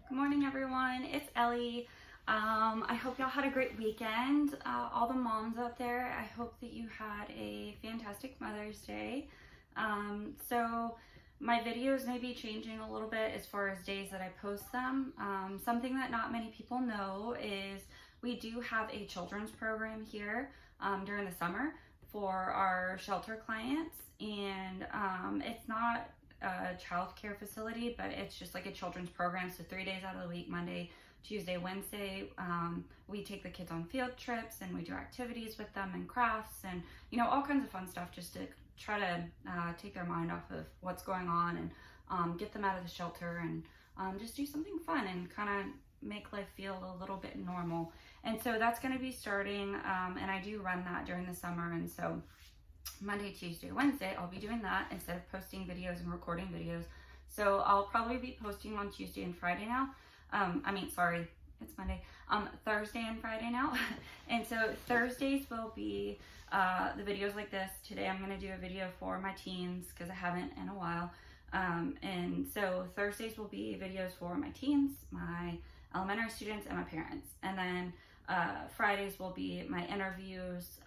Good morning, everyone. It's Ellie. I hope y'all had a great weekend. All the moms out there, I hope that you had a fantastic Mother's Day. So my videos may be changing a little bit as far as days that I post them. Something that not many people know is we do have a children's program here during the summer for our shelter clients, and it's not a child care facility, but it's just like a children's program. So 3 days out of the week, Monday, Tuesday, Wednesday, we take the kids on field trips and we do activities with them and crafts and, all kinds of fun stuff just to try to take their mind off of what's going on and get them out of the shelter and just do something fun and kind of make life feel a little bit normal. And so that's going to be starting, and I do run that during the summer. And so Monday, Tuesday, Wednesday, I'll be doing that instead of posting videos and recording videos. So I'll probably be posting on Tuesday and Friday now. It's Monday. Thursday and Friday now. And so Thursdays will be the videos like this. Today I'm going to do a video for my teens because I haven't in a while. And so Thursdays will be videos for my teens, my elementary students, and my parents. And then Fridays will be my interviews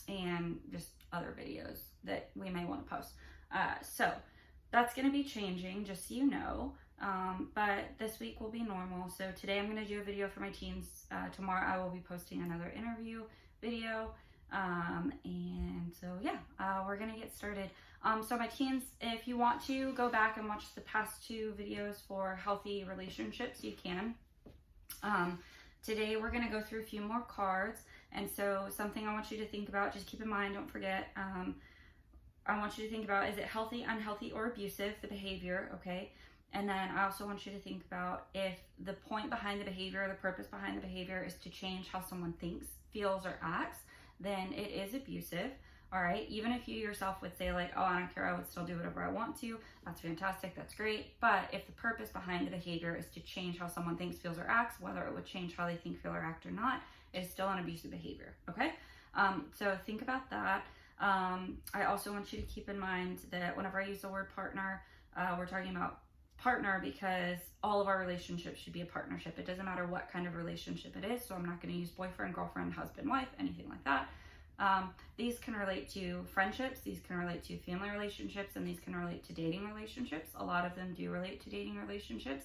and just other videos that we may want to post. So that's going to be changing, just so you know. But this week will be normal. So today I'm going to do a video for my teens. Tomorrow I will be posting another interview video. And so yeah, we're going to get started. So my teens, if you want to go back and watch the past two videos for healthy relationships, you can. Today we're going to go through a few more cards. And so something I want you to think about, just keep in mind, don't forget, I want you to think about, is it healthy, unhealthy, or abusive, the behavior, okay? And then I also want you to think about if the point behind the behavior, the purpose behind the behavior is to change how someone thinks, feels, or acts, then it is abusive, all right? Even if you yourself would say like, oh, I don't care, I would still do whatever I want to, that's fantastic, that's great. But if the purpose behind the behavior is to change how someone thinks, feels, or acts, whether it would change how they think, feel, or act or not, it is still an abusive behavior, okay? So think about that. I also want you to keep in mind that whenever I use the word partner, we're talking about partner because all of our relationships should be a partnership. It doesn't matter what kind of relationship it is. So I'm not going to use boyfriend, girlfriend, husband, wife, anything like that. These can relate to friendships, these can relate to family relationships, and these can relate to dating relationships. A lot of them do relate to dating relationships.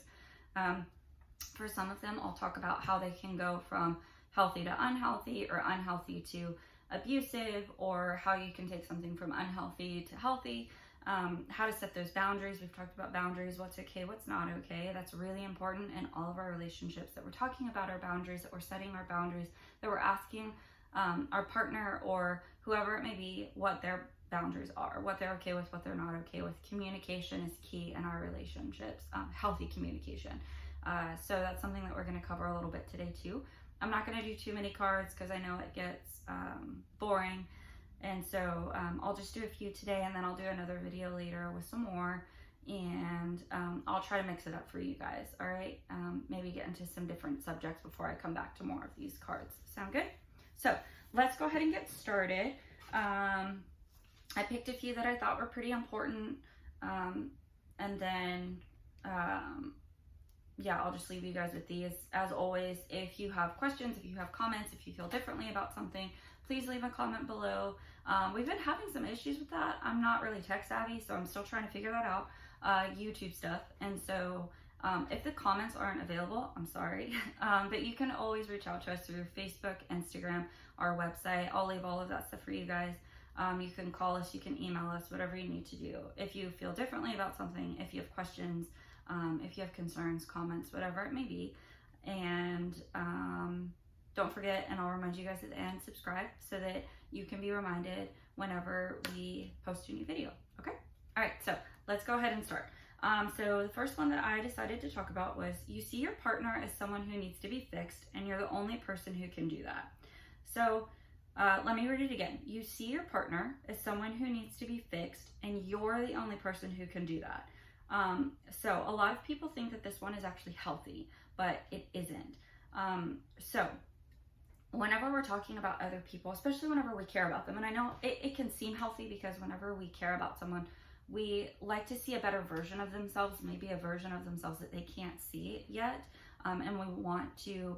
For some of them, I'll talk about how they can go from healthy to unhealthy or unhealthy to abusive, or how you can take something from unhealthy to healthy. How to set those boundaries. We've talked about boundaries, what's okay, what's not okay. That's really important in all of our relationships, that we're talking about our boundaries, that we're setting our boundaries, that we're asking our partner or whoever it may be what their boundaries are, what they're okay with, what they're not okay with. Communication is key in our relationships, healthy communication. So that's something that we're going to cover a little bit today too. I'm not going to do too many cards because I know it gets boring. And so I'll just do a few today, and then I'll do another video later with some more, and I'll try to mix it up for you guys, all right? Maybe get into some different subjects before I come back to more of these cards. Sound good? So let's go ahead and get started. I picked a few that I thought were pretty important, and then yeah, I'll just leave you guys with these. As always, if you have questions, if you have comments, if you feel differently about something, please leave a comment below. We've been having some issues with that. I'm not really tech savvy, so I'm still trying to figure that out, YouTube stuff. And so if the comments aren't available, I'm sorry. But you can always reach out to us through Facebook, Instagram, our website. I'll leave all of that stuff for you guys. You can call us, you can email us, whatever you need to do. If you feel differently about something, if you have questions, if you have concerns, comments, whatever it may be. And don't forget, and I'll remind you guys at the end, subscribe so that you can be reminded whenever we post a new video, okay? All right, so let's go ahead and start. So the first one that I decided to talk about was, you see your partner as someone who needs to be fixed, and you're the only person who can do that. So let me read it again. You see your partner as someone who needs to be fixed, and you're the only person who can do that. So a lot of people think that this one is actually healthy, but it isn't. So whenever we're talking about other people, especially whenever we care about them, and I know it can seem healthy because whenever we care about someone, we like to see a better version of themselves, maybe a version of themselves that they can't see yet. And we want to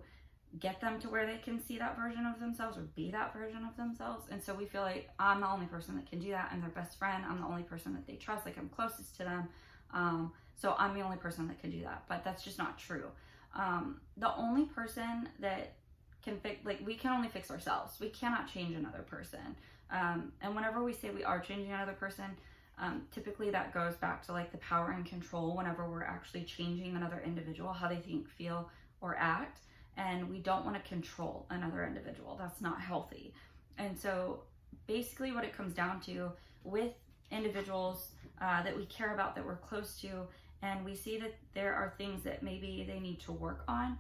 get them to where they can see that version of themselves or be that version of themselves. And so we feel like I'm the only person that can do that. I'm their best friend. I'm the only person that they trust. Like, I'm closest to them. So I'm the only person that can do that, but that's just not true. The only person that can fix, like, we can only fix ourselves. We cannot change another person. And whenever we say we are changing another person, typically that goes back to like the power and control whenever we're actually changing another individual, how they think, feel, or act. And we don't want to control another individual. That's not healthy. And so basically what it comes down to with individuals that we care about, that we're close to, and we see that there are things that maybe they need to work on,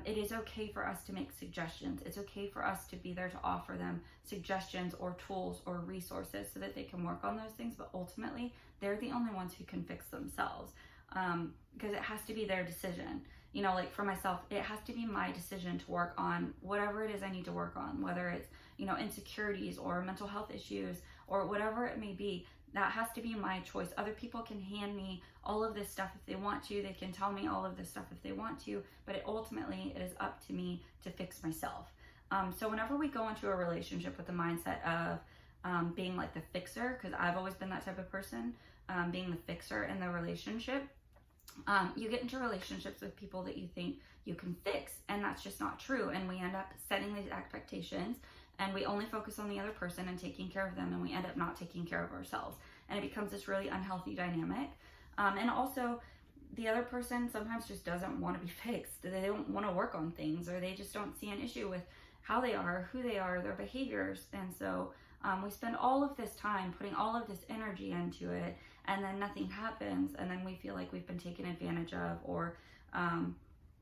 it is okay for us to make suggestions. It's okay for us to be there to offer them suggestions or tools or resources so that they can work on those things. But ultimately, they're the only ones who can fix themselves, because it has to be their decision. You know, like for myself, it has to be my decision to work on whatever it is I need to work on, whether it's, you know, insecurities or mental health issues or whatever it may be. That has to be my choice. Other people can hand me all of this stuff if they want to. They can tell me all of this stuff if they want to, but ultimately it is up to me to fix myself. So whenever we go into a relationship with the mindset of being like the fixer, because I've always been that type of person, being the fixer in the relationship, you get into relationships with people that you think you can fix, and that's just not true. And we end up setting these expectations, and we only focus on the other person and taking care of them, and we end up not taking care of ourselves. And it becomes this really unhealthy dynamic. And also, the other person sometimes just doesn't want to be fixed. They don't want to work on things, or they just don't see an issue with how they are, who they are, their behaviors. And so we spend all of this time putting all of this energy into it, and then nothing happens, and then we feel like we've been taken advantage of, or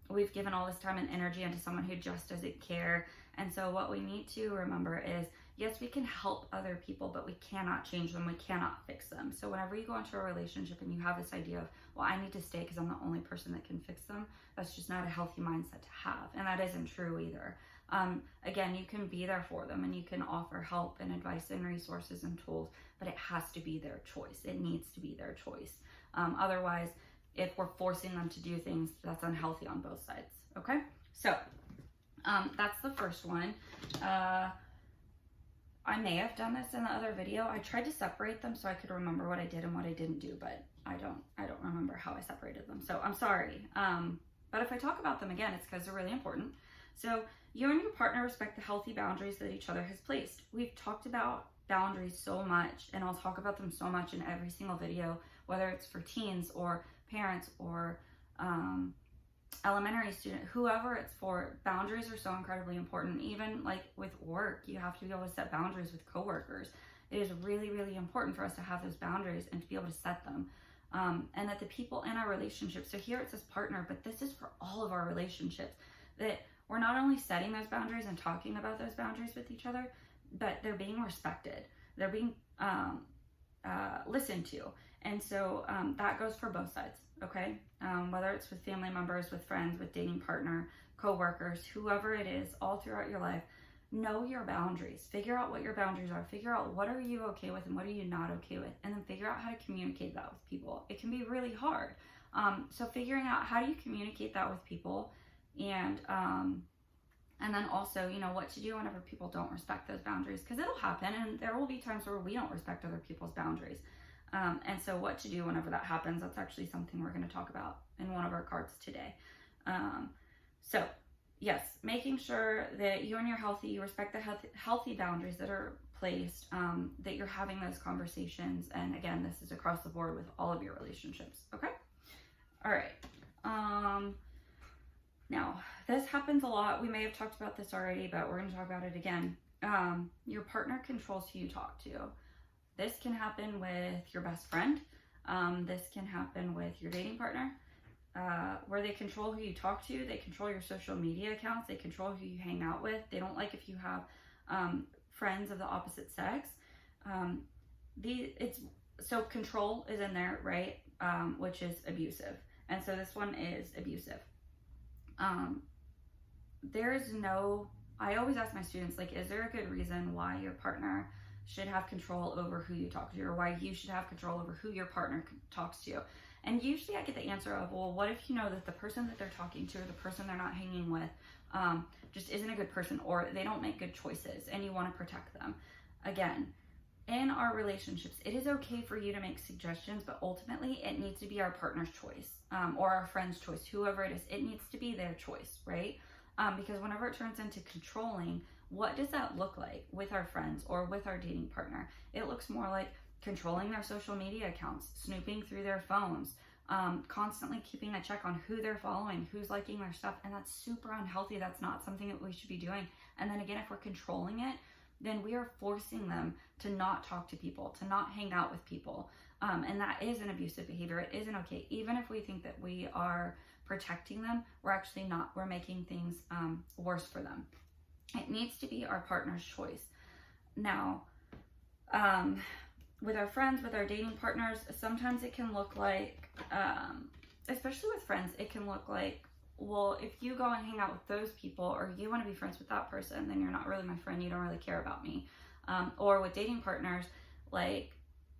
we've given all this time and energy into someone who just doesn't care. And so what we need to remember is, yes, we can help other people, but we cannot change them. We cannot fix them. So whenever you go into a relationship and you have this idea of, well, I need to stay because I'm the only person that can fix them, that's just not a healthy mindset to have. And that isn't true either. Again, you can be there for them, and you can offer help and advice and resources and tools, but it has to be their choice. It needs to be their choice. Otherwise, if we're forcing them to do things, that's unhealthy on both sides. Okay? So that's the first one. I may have done this in the other video. I tried to separate them so I could remember what I did and what I didn't do, but I don't remember how I separated them. So I'm sorry. But if I talk about them again, it's because they're really important. So you and your partner respect the healthy boundaries that each other has placed. We've talked about boundaries so much, and I'll talk about them so much in every single video, whether it's for teens or parents or elementary student, whoever it's for. Boundaries are so incredibly important. Even like with work, you have to be able to set boundaries with coworkers. It is really, really important for us to have those boundaries and to be able to set them. And that the people in our relationship, so here it says partner, but this is for all of our relationships, that we're not only setting those boundaries and talking about those boundaries with each other, but they're being respected. They're being listened to. And so that goes for both sides, okay? Whether it's with family members, with friends, with dating partner, coworkers, whoever it is, all throughout your life, know your boundaries. Figure out what your boundaries are. Figure out what are you okay with and what are you not okay with, and then figure out how to communicate that with people. It can be really hard. So figuring out how do you communicate that with people, and then also, you know, what to do whenever people don't respect those boundaries, because it'll happen, and there will be times where we don't respect other people's boundaries. And so what to do whenever that happens, that's actually something we're going to talk about in one of our cards today. So yes, making sure that you and your you respect the healthy boundaries that are placed, that you're having those conversations. And again, this is across the board with all of your relationships. Okay. All right. Now this happens a lot. We may have talked about this already, but we're going to talk about it again. Your partner controls who you talk to. This can happen with your best friend. This can happen with your dating partner, where they control who you talk to. They control your social media accounts. They control who you hang out with. They don't like if you have friends of the opposite sex. So control is in there, right? Which is abusive. And so this one is abusive. I always ask my students, like, is there a good reason why your partner should have control over who you talk to, or why you should have control over who your partner talks to. And usually I get the answer of, well, what if you know that the person that they're talking to, or the person they're not hanging with, just isn't a good person, or they don't make good choices, and you want to protect them. Again, in our relationships, it is okay for you to make suggestions, but ultimately it needs to be our partner's choice, or our friend's choice, whoever it is. It needs to be their choice, right? Because whenever it turns into controlling, what does that look like with our friends or with our dating partner? It looks more like controlling their social media accounts, snooping through their phones, constantly keeping a check on who they're following, who's liking their stuff, and that's super unhealthy. That's not something that we should be doing. And then again, if we're controlling it, then we are forcing them to not talk to people, to not hang out with people. And that is an abusive behavior. It isn't okay. Even if we think that we are protecting them, we're actually not. We're making things worse for them. It needs to be our partner's choice. Now, with our friends, with our dating partners, sometimes it can look like, especially with friends, it can look like, well, if you go and hang out with those people, or you want to be friends with that person, then you're not really my friend. You don't really care about me. Or with dating partners, like,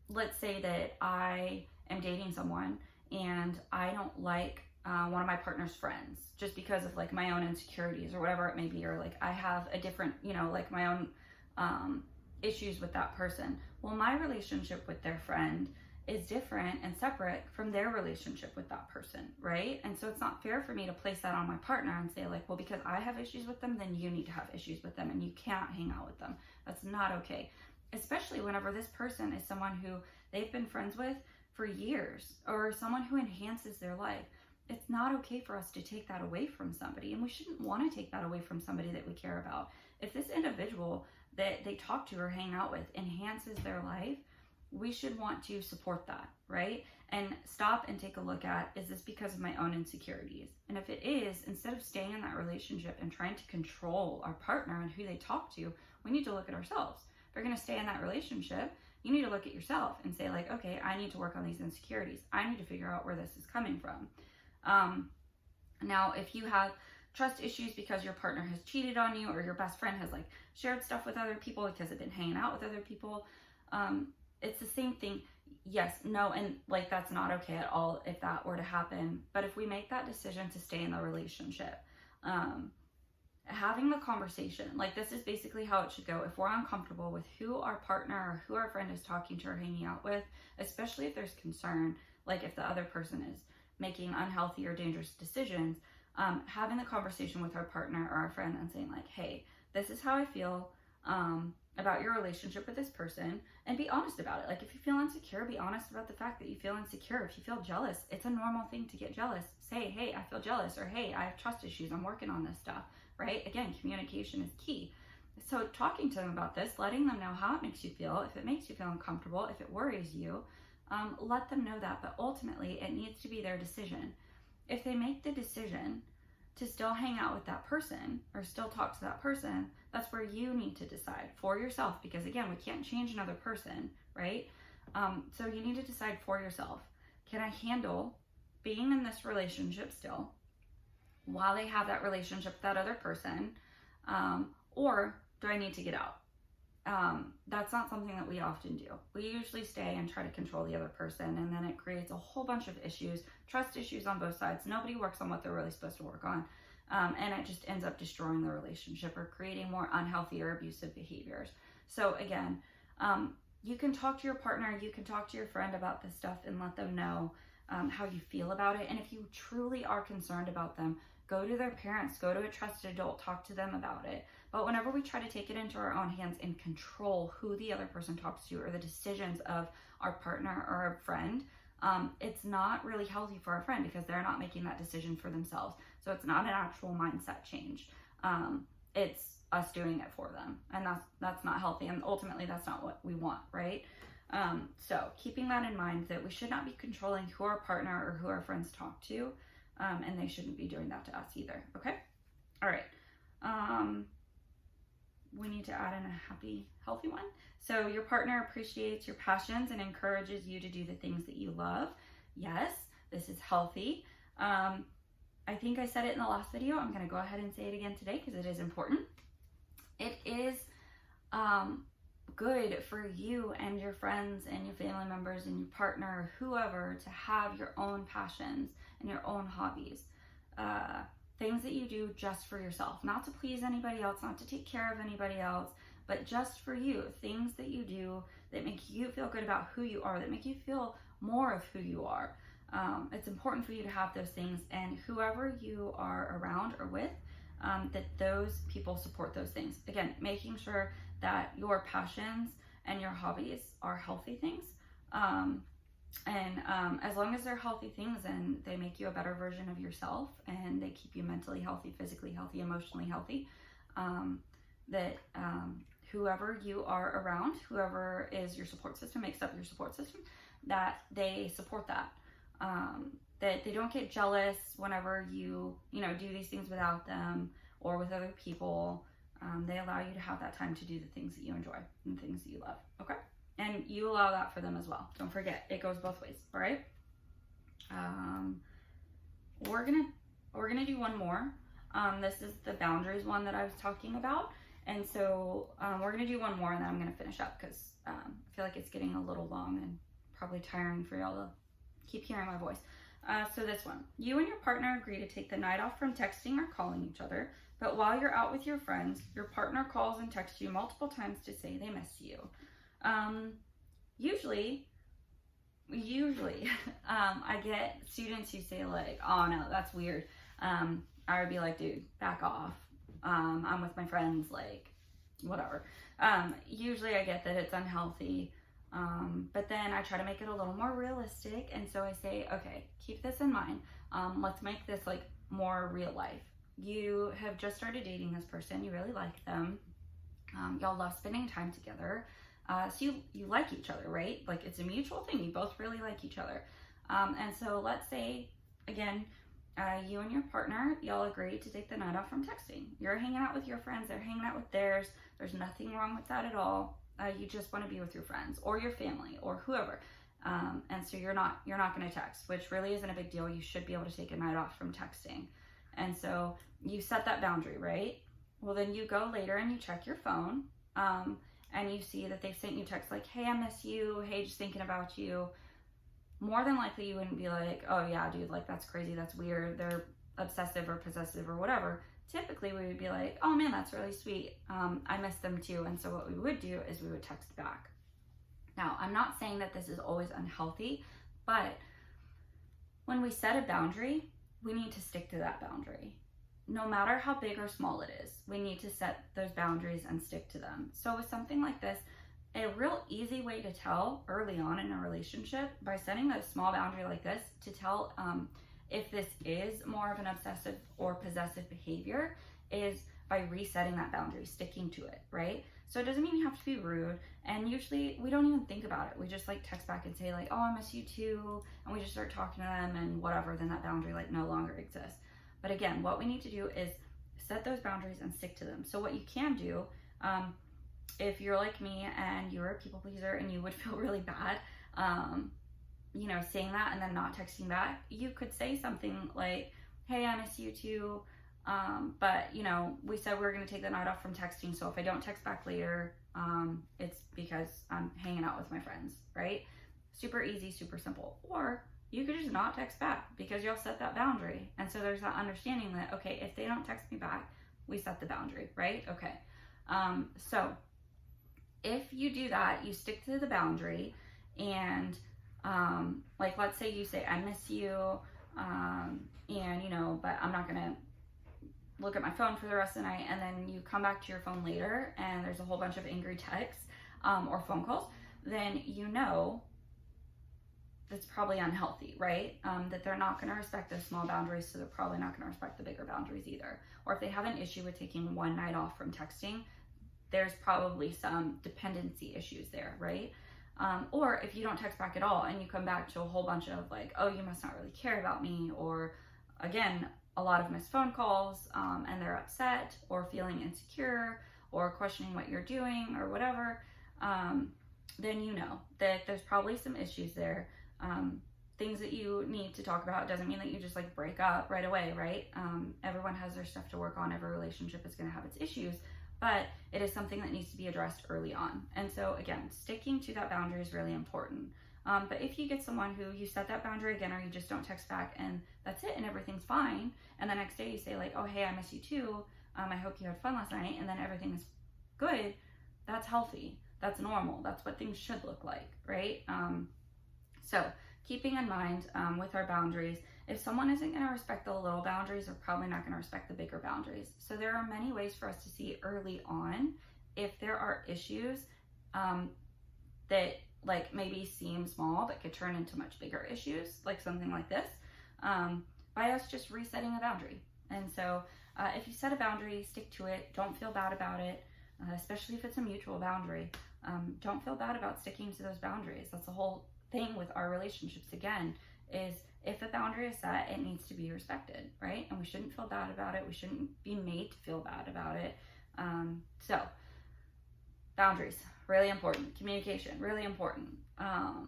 let's say that I am dating someone and I don't like one of my partner's friends just because of like my own insecurities or whatever it may be, or like I have a different, like my own issues with that person. Well, my relationship with their friend is different and separate from their relationship with that person, right? And so it's not fair for me to place that on my partner and say like, well, because I have issues with them, then you need to have issues with them and you can't hang out with them. That's not okay. Especially whenever this person is someone who they've been friends with for years, or someone who enhances their life. It's not okay for us to take that away from somebody, and we shouldn't want to take that away from somebody that we care about. If this individual that they talk to or hang out with enhances their life, we should want to support that, right? And stop and take a look at, is this because of my own insecurities? And if it is, instead of staying in that relationship and trying to control our partner and who they talk to, we need to look at ourselves. If you're going to stay in that relationship, you need to look at yourself and say like, okay, I need to work on these insecurities. I need to figure out where this is coming from. Now, if you have trust issues because your partner has cheated on you, or your best friend has like shared stuff with other people because they've been hanging out with other people, it's the same thing. Yes, no, and like that's not okay at all if that were to happen. But if we make that decision to stay in the relationship, having the conversation, like this is basically how it should go. If we're uncomfortable with who our partner or who our friend is talking to or hanging out with, especially if there's concern, like if the other person is making unhealthy or dangerous decisions, having the conversation with our partner or our friend and saying like, hey, this is how I feel about your relationship with this person, and be honest about it. Like if you feel insecure, be honest about the fact that you feel insecure. If you feel jealous, it's a normal thing to get jealous. Say, hey, I feel jealous, or hey, I have trust issues, I'm working on this stuff, right? Again, communication is key. So talking to them about this, letting them know how it makes you feel. If it makes you feel uncomfortable, if it worries you, let them know that. But ultimately, it needs to be their decision. If they make the decision to still hang out with that person or still talk to that person, that's where you need to decide for yourself, because again, we can't change another person, right? So you need to decide for yourself. Can I handle being in this relationship still while they have that relationship with that other person? Or do I need to get out? That's not something that we often do. We usually stay and try to control the other person, and then it creates a whole bunch of issues, trust issues on both sides. Nobody works on what they're really supposed to work on. And it just ends up destroying the relationship or creating more unhealthy or abusive behaviors. So again, you can talk to your partner, you can talk to your friend about this stuff and let them know how you feel about it. And if you truly are concerned about them, go to their parents, go to a trusted adult, talk to them about it. But whenever we try to take it into our own hands and control who the other person talks to or the decisions of our partner or our friend, it's not really healthy for our friend, because they're not making that decision for themselves. So it's not an actual mindset change. It's us doing it for them, and that's not healthy, and ultimately that's not what we want, right? So keeping that in mind, that we should not be controlling who our partner or who our friends talk to, and they shouldn't be doing that to us either. Okay, all right. We need to add in a happy, healthy one. So your partner appreciates your passions and encourages you to do the things that you love. Yes, this is healthy. I think I said it in the last video. I'm going to go ahead and say it again today because it is important. It is good for you and your friends and your family members and your partner, whoever, to have your own passions and your own hobbies. Things that you do just for yourself, not to please anybody else, not to take care of anybody else, but just for you. Things that you do that make you feel good about who you are, that make you feel more of who you are. It's important for you to have those things, and whoever you are around or with, that those people support those things. Again, making sure that your passions and your hobbies are healthy things. As long as they're healthy things and they make you a better version of yourself and they keep you mentally healthy, physically healthy, emotionally healthy, whoever you are around, whoever is your support system, makes up your support system, that they support that. That they don't get jealous whenever you do these things without them or with other people. They allow you to have that time to do the things that you enjoy and things that you love. Okay? And you allow that for them as well. Don't forget, it goes both ways. All right? We're gonna do one more. This is the boundaries one that I was talking about. And so we're gonna do one more and then I'm gonna finish up because I feel like it's getting a little long and probably tiring for y'all to keep hearing my voice. So this one, you and your partner agree to take the night off from texting or calling each other, but while you're out with your friends, your partner calls and texts you multiple times to say they miss you. Usually, I get students who say like, oh no, that's weird. I would be like, dude, back off. I'm with my friends, like, whatever. Usually I get that it's unhealthy. But then I try to make it a little more realistic. And so I say, okay, keep this in mind. Let's make this like more real life. You have just started dating this person. You really like them. Y'all love spending time together. So you like each other, right? Like it's a mutual thing. You both really like each other. And so let's say, again, you and your partner, y'all agree to take the night off from texting. You're hanging out with your friends. They're hanging out with theirs. There's nothing wrong with that at all. You just want to be with your friends or your family or whoever. And so you're not going to text, which really isn't a big deal. You should be able to take a night off from texting. And so you set that boundary, right? Well, then you go later and you check your phone, and you see that they've sent you text like, hey, I miss you. Hey, just thinking about you. More than likely you wouldn't be like, oh yeah, dude, like that's crazy. That's weird. They're obsessive or possessive or whatever. Typically we would be like, oh man, that's really sweet. I miss them too. And so what we would do is we would text back. Now, I'm not saying that this is always unhealthy, but when we set a boundary, we need to stick to that boundary. No matter how big or small it is, we need to set those boundaries and stick to them. So with something like this, a real easy way to tell early on in a relationship by setting a small boundary like this to tell if this is more of an obsessive or possessive behavior is by resetting that boundary, sticking to it, right? So it doesn't mean you have to be rude. And usually we don't even think about it. We just like text back and say like, oh, I miss you too. And we just start talking to them and whatever, then that boundary like no longer exists. But again, what we need to do is set those boundaries and stick to them. So what you can do, if you're like me and you're a people pleaser and you would feel really bad, saying that and then not texting back, you could say something like, hey, I miss you too. But we said we were going to take the night off from texting. So if I don't text back later, it's because I'm hanging out with my friends, right? Super easy, super simple. Or you could just not text back because y'all set that boundary. And so there's that understanding that, okay, if they don't text me back, we set the boundary, right? Okay. So if you do that, you stick to the boundary and, like, let's say you say, I miss you, but I'm not going to look at my phone for the rest of the night. And then you come back to your phone later and there's a whole bunch of angry texts, or phone calls, then that's probably unhealthy, right? That they're not going to respect those small boundaries, so they're probably not going to respect the bigger boundaries either. Or if they have an issue with taking one night off from texting, there's probably some dependency issues there, right? Or if you don't text back at all and you come back to a whole bunch of like, oh, you must not really care about me, or again, a lot of missed phone calls, and they're upset or feeling insecure or questioning what you're doing or whatever, then you know that there's probably some issues there. Things that you need to talk about. Doesn't mean that you just like break up right away, right? Everyone has their stuff to work on. Every relationship is going to have its issues, but it is something that needs to be addressed early on. And so again, sticking to that boundary is really important. But if you get someone who you set that boundary again, or you just don't text back and that's it and everything's fine, and the next day you say like, oh, hey, I miss you too. I hope you had fun last night, and then everything is good, that's healthy. That's normal. That's what things should look like, right? So keeping in mind with our boundaries, if someone isn't going to respect the little boundaries, they're probably not going to respect the bigger boundaries. So there are many ways for us to see early on if there are issues that like maybe seem small but could turn into much bigger issues, like something like this, by us just resetting a boundary. And so if you set a boundary, stick to it. Don't feel bad about it, especially if it's a mutual boundary. Don't feel bad about sticking to those boundaries. That's the whole thing with our relationships, again, is if a boundary is set, it needs to be respected, right? And we shouldn't feel bad about it. We shouldn't be made to feel bad about it. So boundaries, really important. Communication, really important. I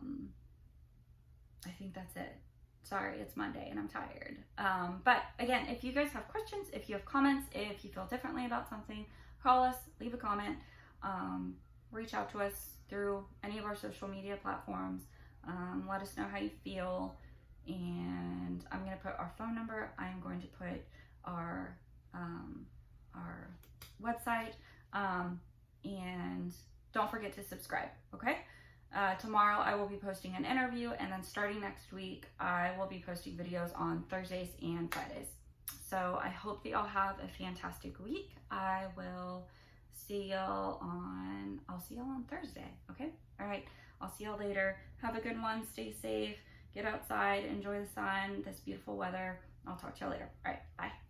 think that's it. Sorry, it's Monday and I'm tired. But again, if you guys have questions, if you have comments, if you feel differently about something, call us, leave a comment, reach out to us through any of our social media platforms. Let us know how you feel. And I'm going to put our phone number. I'm going to put our website. And don't forget to subscribe, okay? Tomorrow I will be posting an interview, and then starting next week, I will be posting videos on Thursdays and Fridays. So I hope that y'all have a fantastic week. I'll see y'all on Thursday, okay? All right, I'll see y'all later. Have a good one. Stay safe. Get outside. Enjoy the sun, this beautiful weather. I'll talk to y'all later. All right, bye.